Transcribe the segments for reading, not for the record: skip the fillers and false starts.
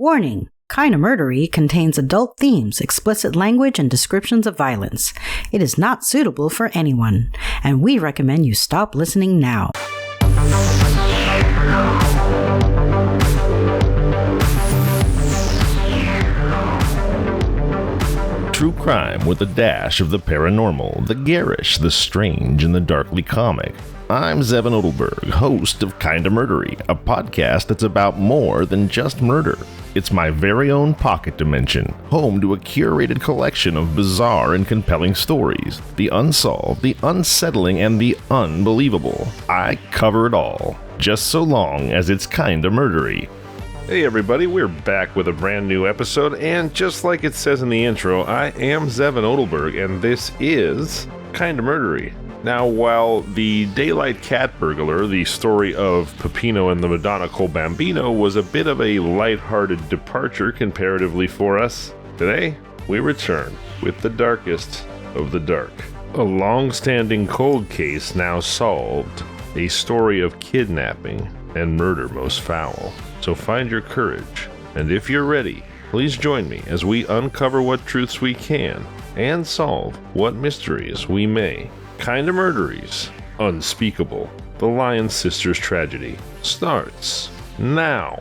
Warning! Kinda Murdery contains adult themes, explicit language, and descriptions of violence. It is not suitable for anyone, and we recommend you stop listening now. True crime with a dash of the paranormal, the garish, the strange, and the darkly comic. I'm Zevon Odelberg, host of Kinda Murdery, a podcast that's about more than just murder. It's my very own pocket dimension, home to a curated collection of bizarre and compelling stories, the unsolved, the unsettling, and the unbelievable. I cover it all, just so long as it's kinda murdery. Hey everybody, we're back with a brand new episode, and just like it says in the intro, I am Zevon Odelberg, and this is Kinda Murdery. Now, while the Daylight Cat Burglar, the story of Peppino and the Madonna Col Bambino, was a bit of a lighthearted departure comparatively for us, today we return with the darkest of the dark. A long-standing cold case now solved, a story of kidnapping and murder most foul. So find your courage, and if you're ready, please join me as we uncover what truths we can and solve what mysteries we may. Kinda Murdery's Unspeakable, the Lyon sisters' tragedy, starts now.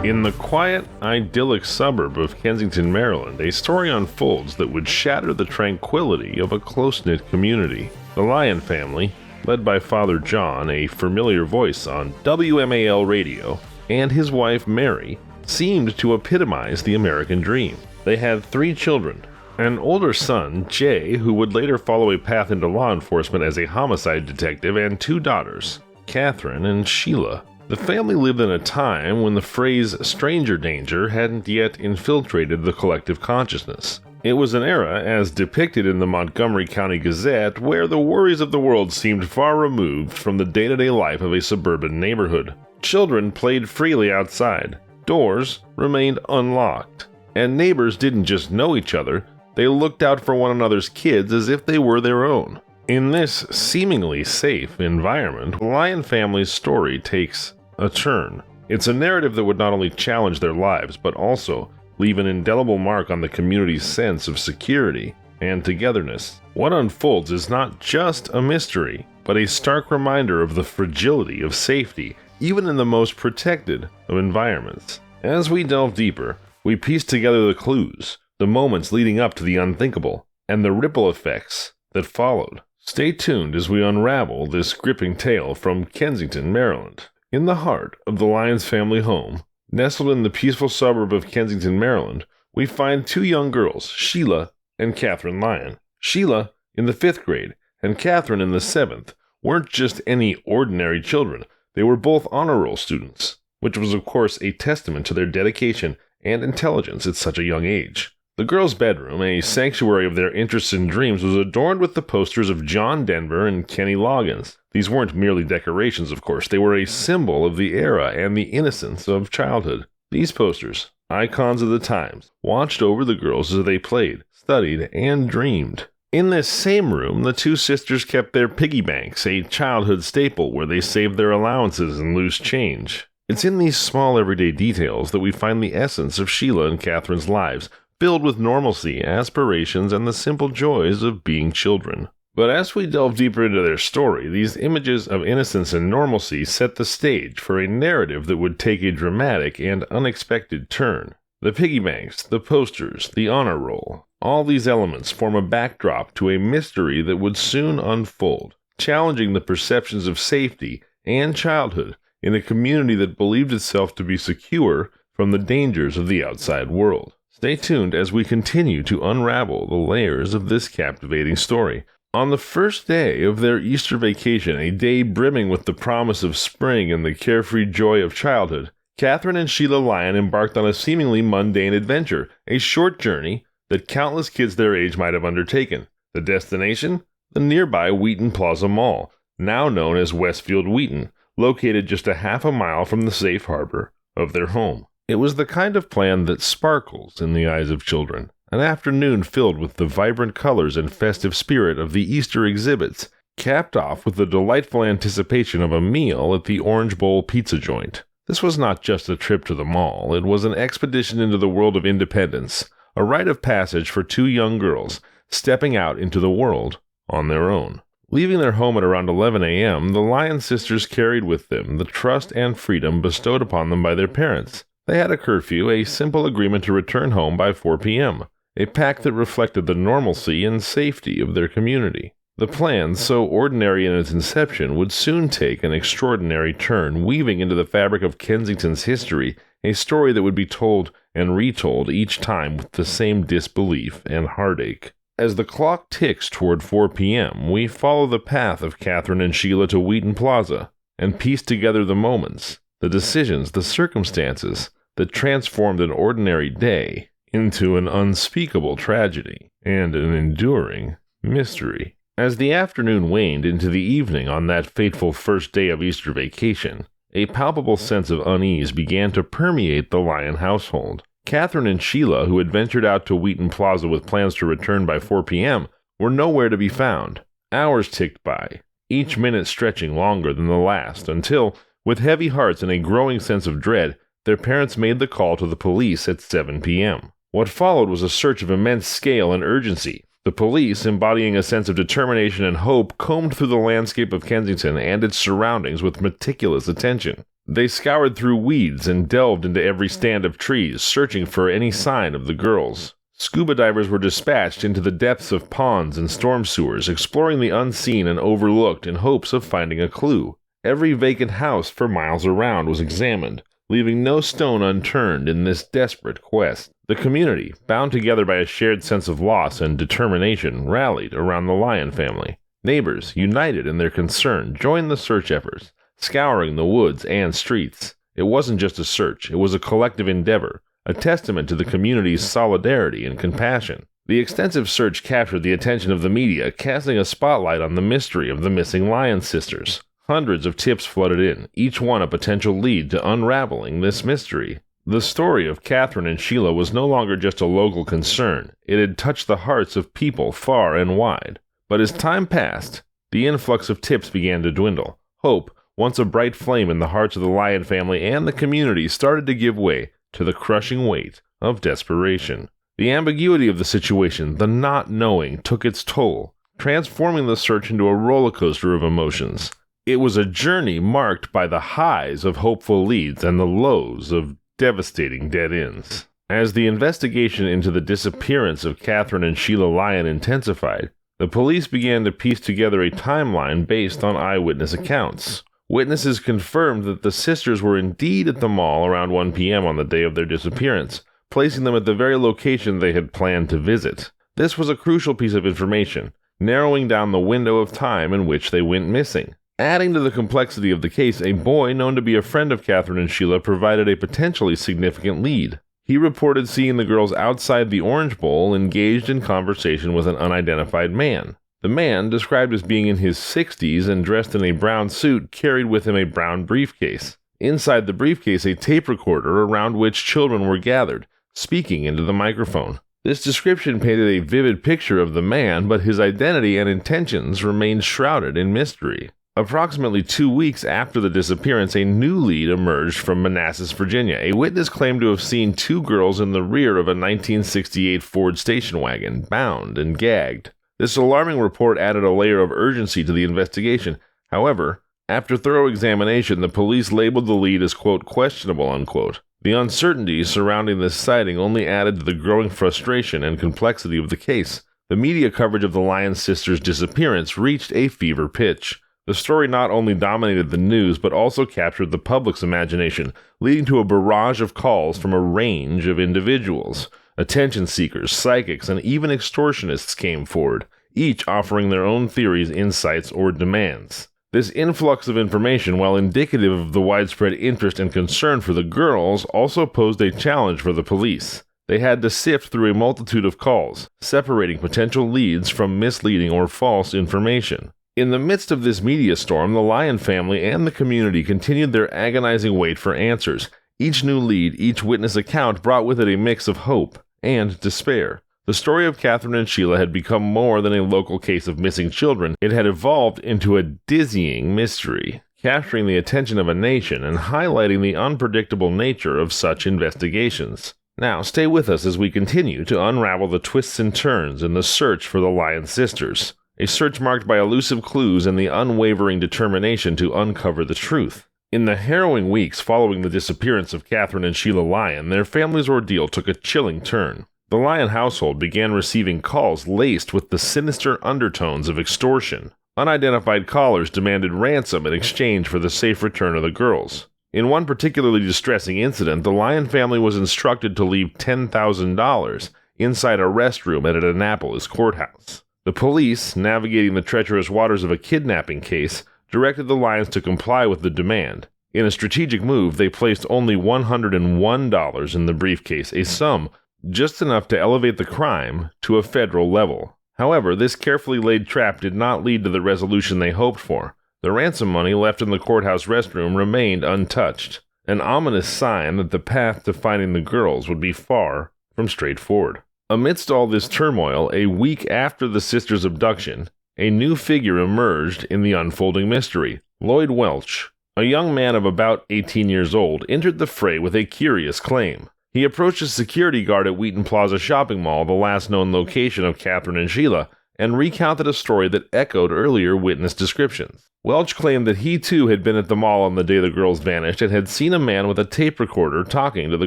In the quiet, idyllic suburb of Kensington, Maryland, a story unfolds that would shatter the tranquility of a close-knit community. The Lyon family, led by Father John, a familiar voice on WMAL Radio, and his wife Mary, seemed to epitomize the American dream. They had 3 children, an older son, Jay, who would later follow a path into law enforcement as a homicide detective, and 2 daughters, Katherine and Sheila. The family lived in a time when the phrase stranger danger hadn't yet infiltrated the collective consciousness. It was an era, as depicted in the Montgomery County Gazette, where the worries of the world seemed far removed from the day-to-day life of a suburban neighborhood. Children played freely outside, doors remained unlocked, and neighbors didn't just know each other, they looked out for one another's kids as if they were their own. In this seemingly safe environment, the Lyon family's story takes a turn. It's a narrative that would not only challenge their lives, but also leave an indelible mark on the community's sense of security and togetherness. What unfolds is not just a mystery, but a stark reminder of the fragility of safety, even in the most protected of environments. As we delve deeper, we piece together the clues, the moments leading up to the unthinkable, and the ripple effects that followed. Stay tuned as we unravel this gripping tale from Kensington, Maryland. In the heart of the Lyons family home, nestled in the peaceful suburb of Kensington, Maryland, we find 2 young girls, Sheila and Katherine Lyon. Sheila, in the 5th grade, and Katherine in the 7th, weren't just any ordinary children. They were both honor roll students, which was of course a testament to their dedication and intelligence at such a young age. The girls' bedroom, a sanctuary of their interests and dreams, was adorned with the posters of John Denver and Kenny Loggins. These weren't merely decorations, of course. They were a symbol of the era and the innocence of childhood. These posters, icons of the times, watched over the girls as they played, studied, and dreamed. In this same room, the 2 sisters kept their piggy banks, a childhood staple where they saved their allowances and loose change. It's in these small everyday details that we find the essence of Sheila and Katherine's lives, filled with normalcy, aspirations, and the simple joys of being children. But as we delve deeper into their story, these images of innocence and normalcy set the stage for a narrative that would take a dramatic and unexpected turn. The piggy banks, the posters, the honor roll, all these elements form a backdrop to a mystery that would soon unfold, challenging the perceptions of safety and childhood in a community that believed itself to be secure from the dangers of the outside world. Stay tuned as we continue to unravel the layers of this captivating story. On the first day of their Easter vacation, a day brimming with the promise of spring and the carefree joy of childhood, Katherine and Sheila Lyon embarked on a seemingly mundane adventure, a short journey that countless kids their age might have undertaken. The destination? The nearby Wheaton Plaza Mall, now known as Westfield Wheaton, located just a half a mile from the safe harbor of their home. It was the kind of plan that sparkles in the eyes of children, An afternoon filled with the vibrant colors and festive spirit of the Easter exhibits, capped off with the delightful anticipation of a meal at the Orange Bowl pizza joint. This was not just a trip to the mall, it was an expedition into the world of independence, a rite of passage for two young girls stepping out into the world on their own. Leaving their home at around 11 a.m., the Lyon sisters carried with them the trust and freedom bestowed upon them by their parents. They had a curfew, a simple agreement to return home by 4 p.m., a pact that reflected the normalcy and safety of their community. The plan, so ordinary in its inception, would soon take an extraordinary turn, weaving into the fabric of Kensington's history a story that would be told and retold each time with the same disbelief and heartache. As the clock ticks toward 4 p.m., we follow the path of Katherine and Sheila to Wheaton Plaza and piece together the moments, the decisions, the circumstances that transformed an ordinary day into an unspeakable tragedy and an enduring mystery. As the afternoon waned into the evening on that fateful first day of Easter vacation, a palpable sense of unease began to permeate the Lyon household. Katherine and Sheila, who had ventured out to Wheaton Plaza with plans to return by 4 p.m., were nowhere to be found. Hours ticked by, each minute stretching longer than the last, until, with heavy hearts and a growing sense of dread, their parents made the call to the police at 7 p.m. What followed was a search of immense scale and urgency. The police, embodying a sense of determination and hope, combed through the landscape of Kensington and its surroundings with meticulous attention. They scoured through weeds and delved into every stand of trees, searching for any sign of the girls. Scuba divers were dispatched into the depths of ponds and storm sewers, exploring the unseen and overlooked in hopes of finding a clue. Every vacant house for miles around was examined, leaving no stone unturned in this desperate quest. The community, bound together by a shared sense of loss and determination, rallied around the Lyon family. Neighbors, united in their concern, joined the search efforts, scouring the woods and streets. It wasn't just a search, it was a collective endeavor, a testament to the community's solidarity and compassion. The extensive search captured the attention of the media, casting a spotlight on the mystery of the missing Lyon sisters. Hundreds of tips flooded in, each one a potential lead to unraveling this mystery. The story of Katherine and Sheila was no longer just a local concern. It had touched the hearts of people far and wide. But as time passed, the influx of tips began to dwindle. Hope, once a bright flame in the hearts of the Lyon family and the community, started to give way to the crushing weight of desperation. The ambiguity of the situation, the not knowing, took its toll, transforming the search into a roller coaster of emotions. It was a journey marked by the highs of hopeful leads and the lows of devastating dead ends. As the investigation into the disappearance of Katherine and Sheila Lyon intensified, the police began to piece together a timeline based on eyewitness accounts. Witnesses confirmed that the sisters were indeed at the mall around 1 p.m. on the day of their disappearance, placing them at the very location they had planned to visit. This was a crucial piece of information, narrowing down the window of time in which they went missing. Adding to the complexity of the case, a boy known to be a friend of Katherine and Sheila provided a potentially significant lead. He reported seeing the girls outside the Orange Bowl engaged in conversation with an unidentified man. The man, described as being in his 60s and dressed in a brown suit, carried with him a brown briefcase. Inside the briefcase, a tape recorder around which children were gathered, speaking into the microphone. This description painted a vivid picture of the man, but his identity and intentions remained shrouded in mystery. Approximately 2 weeks after the disappearance, a new lead emerged from Manassas, Virginia. A witness claimed to have seen two girls in the rear of a 1968 Ford station wagon, bound and gagged. This alarming report added a layer of urgency to the investigation. However, after thorough examination, the police labeled the lead as, quote, questionable, unquote. The uncertainty surrounding this sighting only added to the growing frustration and complexity of the case. The media coverage of the Lyon sisters' disappearance reached a fever pitch. The story not only dominated the news, but also captured the public's imagination, leading to a barrage of calls from a range of individuals. Attention seekers, psychics, and even extortionists came forward, each offering their own theories, insights, or demands. This influx of information, while indicative of the widespread interest and concern for the girls, also posed a challenge for the police. They had to sift through a multitude of calls, separating potential leads from misleading or false information. In the midst of this media storm, the Lyon family and the community continued their agonizing wait for answers. Each new lead, each witness account brought with it a mix of hope and despair. The story of Katherine and Sheila had become more than a local case of missing children. It had evolved into a dizzying mystery, capturing the attention of a nation and highlighting the unpredictable nature of such investigations. Now, stay with us as we continue to unravel the twists and turns in the search for the Lyon sisters, a search marked by elusive clues and the unwavering determination to uncover the truth. In the harrowing weeks following the disappearance of Katherine and Sheila Lyon, their family's ordeal took a chilling turn. The Lyon household began receiving calls laced with the sinister undertones of extortion. Unidentified callers demanded ransom in exchange for the safe return of the girls. In one particularly distressing incident, the Lyon family was instructed to leave $10,000 inside a restroom at an Annapolis courthouse. The police, navigating the treacherous waters of a kidnapping case, directed the Lyons to comply with the demand. In a strategic move, they placed only $101 in the briefcase, a sum just enough to elevate the crime to a federal level. However, this carefully laid trap did not lead to the resolution they hoped for. The ransom money left in the courthouse restroom remained untouched, an ominous sign that the path to finding the girls would be far from straightforward. Amidst all this turmoil, a week after the sisters' abduction, a new figure emerged in the unfolding mystery. Lloyd Welch, a young man of about 18 years old, entered the fray with a curious claim. He approached a security guard at Wheaton Plaza shopping mall, the last known location of Katherine and Sheila, and recounted a story that echoed earlier witness descriptions. Welch claimed that he too had been at the mall on the day the girls vanished and had seen a man with a tape recorder talking to the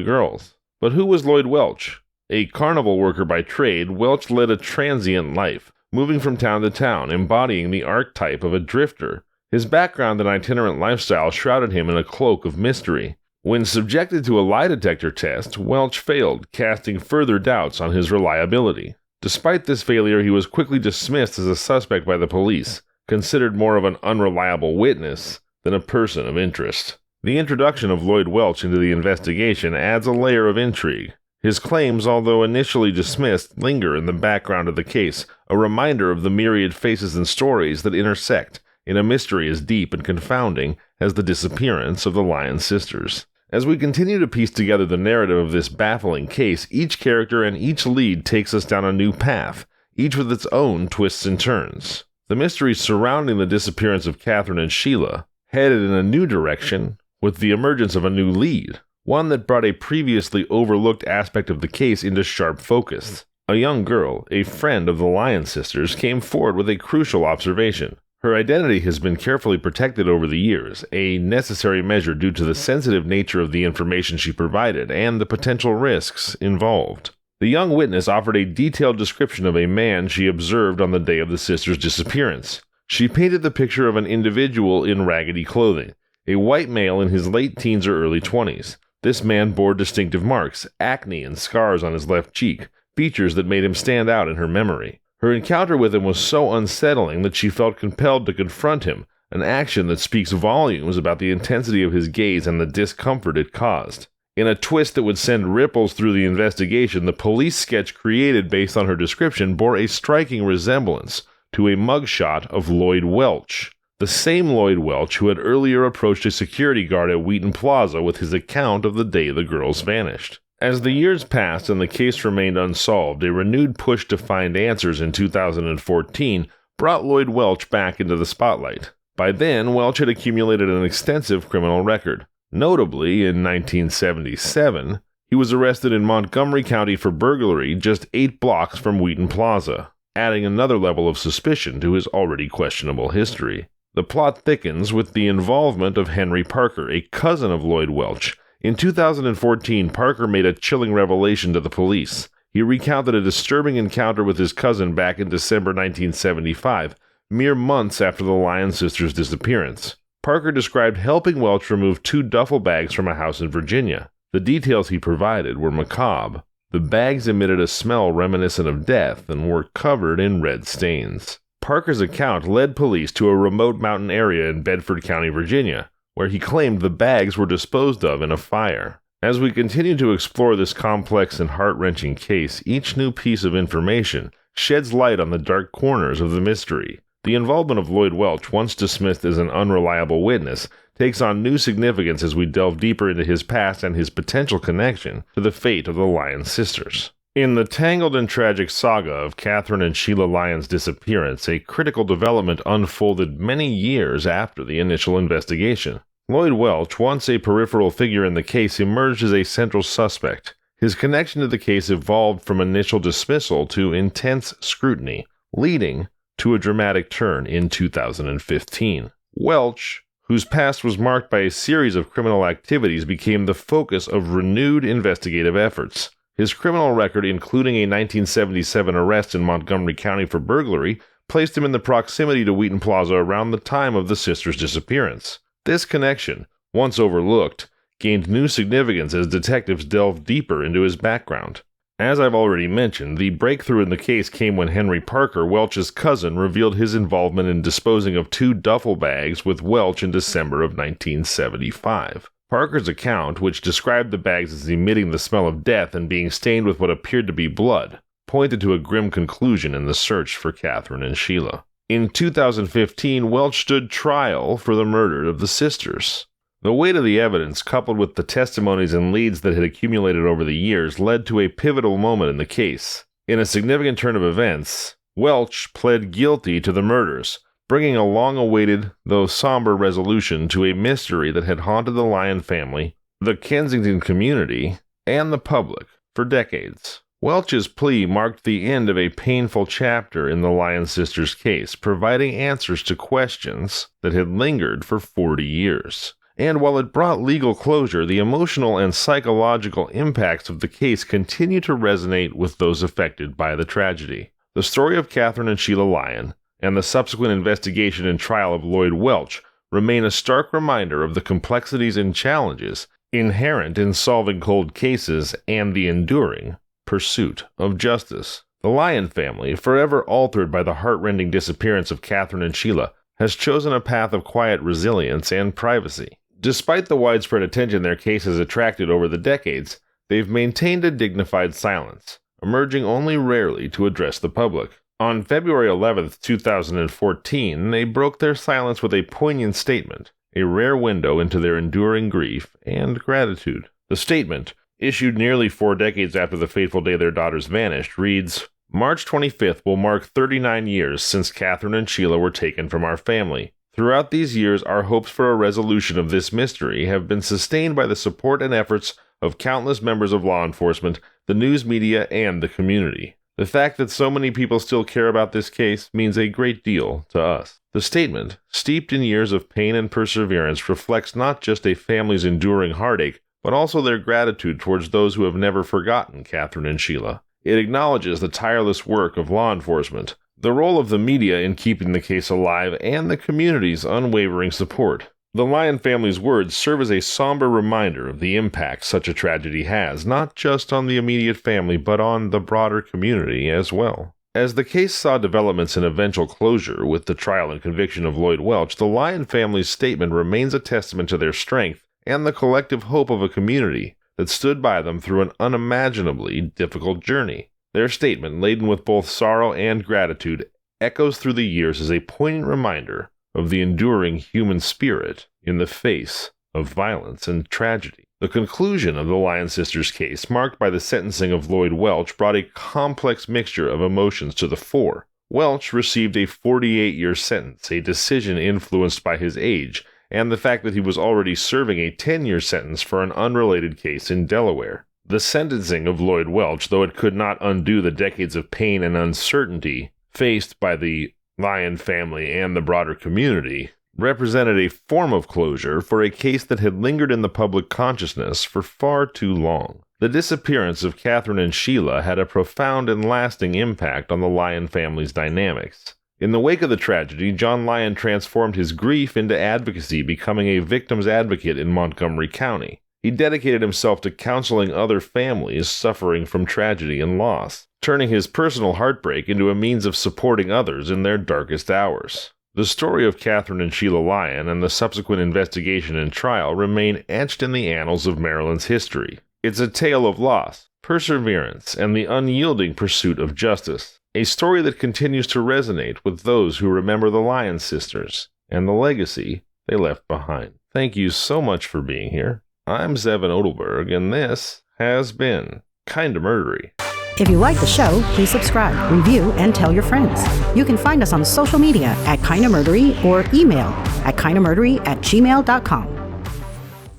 girls. But who was Lloyd Welch? A carnival worker by trade, Welch led a transient life, moving from town to town, embodying the archetype of a drifter. His background and itinerant lifestyle shrouded him in a cloak of mystery. When subjected to a lie detector test, Welch failed, casting further doubts on his reliability. Despite this failure, he was quickly dismissed as a suspect by the police, considered more of an unreliable witness than a person of interest. The introduction of Lloyd Welch into the investigation adds a layer of intrigue. His claims, although initially dismissed, linger in the background of the case, a reminder of the myriad faces and stories that intersect in a mystery as deep and confounding as the disappearance of the Lyon sisters. As we continue to piece together the narrative of this baffling case, each character and each lead takes us down a new path, each with its own twists and turns. The mystery surrounding the disappearance of Katherine and Sheila headed in a new direction with the emergence of a new lead, one that brought a previously overlooked aspect of the case into sharp focus. A young girl, a friend of the Lyon sisters, came forward with a crucial observation. Her identity has been carefully protected over the years, a necessary measure due to the sensitive nature of the information she provided and the potential risks involved. The young witness offered a detailed description of a man she observed on the day of the sisters' disappearance. She painted the picture of an individual in raggedy clothing, a white male in his late teens or early 20s. This man bore distinctive marks, acne and scars on his left cheek, features that made him stand out in her memory. Her encounter with him was so unsettling that she felt compelled to confront him, an action that speaks volumes about the intensity of his gaze and the discomfort it caused. In a twist that would send ripples through the investigation, the police sketch created based on her description bore a striking resemblance to a mugshot of Lloyd Welch, the same Lloyd Welch who had earlier approached a security guard at Wheaton Plaza with his account of the day the girls vanished. As the years passed and the case remained unsolved, a renewed push to find answers in 2014 brought Lloyd Welch back into the spotlight. By then, Welch had accumulated an extensive criminal record. Notably, in 1977, he was arrested in Montgomery County for burglary just 8 blocks from Wheaton Plaza, adding another level of suspicion to his already questionable history. The plot thickens with the involvement of Henry Parker, a cousin of Lloyd Welch. In 2014, Parker made a chilling revelation to the police. He recounted a disturbing encounter with his cousin back in December 1975, mere months after the Lyon sisters' disappearance. Parker described helping Welch remove 2 duffel bags from a house in Virginia. The details he provided were macabre. The bags emitted a smell reminiscent of death and were covered in red stains. Parker's account led police to a remote mountain area in Bedford County, Virginia, where he claimed the bags were disposed of in a fire. As we continue to explore this complex and heart-wrenching case, each new piece of information sheds light on the dark corners of the mystery. The involvement of Lloyd Welch, once dismissed as an unreliable witness, takes on new significance as we delve deeper into his past and his potential connection to the fate of the Lyon sisters. In the tangled and tragic saga of Katherine and Sheila Lyon's disappearance, a critical development unfolded many years after the initial investigation. Lloyd Welch, once a peripheral figure in the case, emerged as a central suspect. His connection to the case evolved from initial dismissal to intense scrutiny, leading to a dramatic turn in 2015. Welch, whose past was marked by a series of criminal activities, became the focus of renewed investigative efforts. His criminal record, including a 1977 arrest in Montgomery County for burglary, placed him in the proximity to Wheaton Plaza around the time of the sisters' disappearance. This connection, once overlooked, gained new significance as detectives delved deeper into his background. As I've already mentioned, the breakthrough in the case came when Henry Parker, Welch's cousin, revealed his involvement in disposing of 2 duffel bags with Welch in December of 1975. Parker's account, which described the bags as emitting the smell of death and being stained with what appeared to be blood, pointed to a grim conclusion in the search for Katherine and Sheila. In 2015, Welch stood trial for the murder of the sisters. The weight of the evidence, coupled with the testimonies and leads that had accumulated over the years, led to a pivotal moment in the case. In a significant turn of events, Welch pled guilty to the murders, bringing a long-awaited, though somber resolution to a mystery that had haunted the Lyon family, the Kensington community, and the public for decades. Welch's plea marked the end of a painful chapter in the Lyon sisters' case, providing answers to questions that had lingered for 40 years. And while it brought legal closure, the emotional and psychological impacts of the case continue to resonate with those affected by the tragedy. The story of Katherine and Sheila Lyon, and the subsequent investigation and trial of Lloyd Welch, remain a stark reminder of the complexities and challenges inherent in solving cold cases and the enduring pursuit of justice. The Lyon family, forever altered by the heartrending disappearance of Katherine and Sheila, has chosen a path of quiet resilience and privacy. Despite the widespread attention their case has attracted over the decades, they've maintained a dignified silence, emerging only rarely to address the public. On February 11, 2014, they broke their silence with a poignant statement, a rare window into their enduring grief and gratitude. The statement, issued nearly 4 decades after the fateful day their daughters vanished, reads, "March 25th will mark 39 years since Katherine and Sheila were taken from our family. Throughout these years, our hopes for a resolution of this mystery have been sustained by the support and efforts of countless members of law enforcement, the news media, and the community. The fact that so many people still care about this case means a great deal to us." The statement, steeped in years of pain and perseverance, reflects not just a family's enduring heartache, but also their gratitude towards those who have never forgotten Katherine and Sheila. It acknowledges the tireless work of law enforcement, the role of the media in keeping the case alive, and the community's unwavering support. The Lyon family's words serve as a somber reminder of the impact such a tragedy has, not just on the immediate family, but on the broader community as well. As the case saw developments in eventual closure with the trial and conviction of Lloyd Welch, the Lyon family's statement remains a testament to their strength and the collective hope of a community that stood by them through an unimaginably difficult journey. Their statement, laden with both sorrow and gratitude, echoes through the years as a poignant reminder of the enduring human spirit in the face of violence and tragedy. The conclusion of the Lyon sisters' case, marked by the sentencing of Lloyd Welch, brought a complex mixture of emotions to the fore. Welch received a 48-year sentence, a decision influenced by his age, and the fact that he was already serving a 10-year sentence for an unrelated case in Delaware. The sentencing of Lloyd Welch, though it could not undo the decades of pain and uncertainty faced by the Lyon family and the broader community, represented a form of closure for a case that had lingered in the public consciousness for far too long. The disappearance of Katherine and Sheila had a profound and lasting impact on the Lyon family's dynamics. In the wake of the tragedy, John Lyon transformed his grief into advocacy, becoming a victim's advocate in Montgomery County. He dedicated himself to counseling other families suffering from tragedy and loss, turning his personal heartbreak into a means of supporting others in their darkest hours. The story of Katherine and Sheila Lyon and the subsequent investigation and trial remain etched in the annals of Maryland's history. It's a tale of loss, perseverance, and the unyielding pursuit of justice, a story that continues to resonate with those who remember the Lyon sisters and the legacy they left behind. Thank you so much for being here. I'm Zevon Odelberg, and this has been Kinda Murdery. If you like the show, please subscribe, review, and tell your friends. You can find us on social media at Kinda Murdery or email at kindamurdery@gmail.com.